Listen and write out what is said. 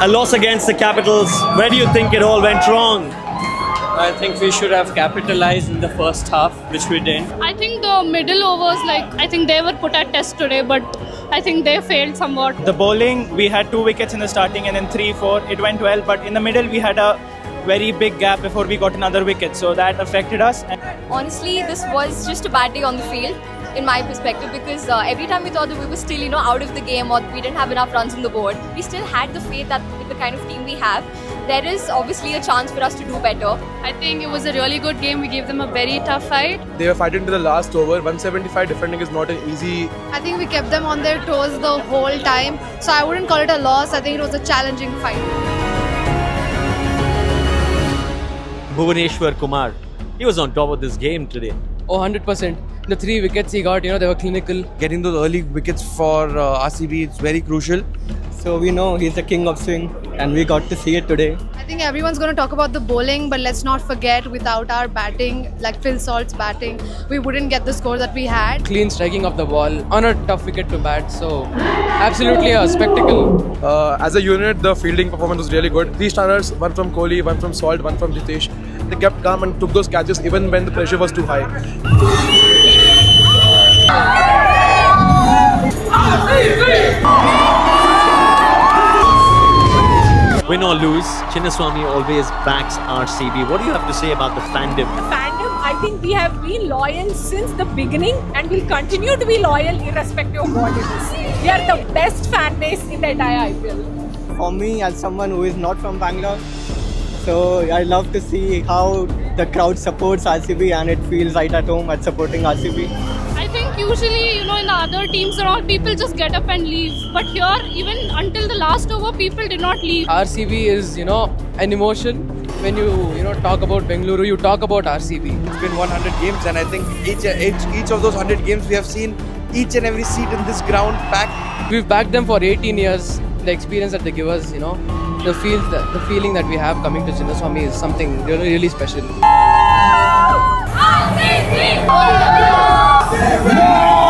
a loss against the Capitals. Where do you think it all went wrong? I think we should have capitalized in the first half, which we didn't. I think the middle overs, I think they were put at test today, but I think they failed somewhat. The bowling, we had 2 wickets in the starting and then 3, 4. It went well, but in the middle we had a very big gap before we got another wicket, so that affected us. Honestly, this was just a bad day on the field, in my perspective, because every time we thought that we were still, out of the game or we didn't have enough runs on the board, we still had the faith that with the kind of team we have, there is obviously a chance for us to do better. I think it was a really good game. We gave them a very tough fight. They were fighting to the last over. 175 defending is not an easy. I think we kept them on their toes the whole time. So I wouldn't call it a loss. I think it was a challenging fight. Bhuvaneshwar Kumar, he was on top of this game today. Oh, 100%. The 3 wickets he got, they were clinical. Getting those early wickets for RCB is very crucial. So we know he's the king of swing, and we got to see it today. I think everyone's going to talk about the bowling, but let's not forget without our batting, like Phil Salt's batting, we wouldn't get the score that we had. Clean striking of the ball on a tough wicket to bat. So absolutely a spectacle. As a unit, the fielding performance was really good. 3 starters, 1 from Kohli, 1 from Salt, 1 from Jitesh. They kept calm and took those catches even when the pressure was too high. Win or lose, Chinnaswamy always backs RCB. What do you have to say about the fandom? Fandom, I think we have been loyal since the beginning and will continue to be loyal irrespective of what it is. We are the best fan base in the entire IPL. For me, as someone who is not from Bangalore, so I love to see how the crowd supports RCB and it feels right at home at supporting RCB. I think usually, in the other teams and all, people just get up and leave. But here, even until the last over, people did not leave. RCB is, an emotion. When you, talk about Bengaluru, you talk about RCB. It's been 100 games, and I think each of those 100 games we have seen each and every seat in this ground packed. We've backed them for 18 years. The experience that they give us, the feeling that we have coming to Chinnaswamy is something really, really special. RCB!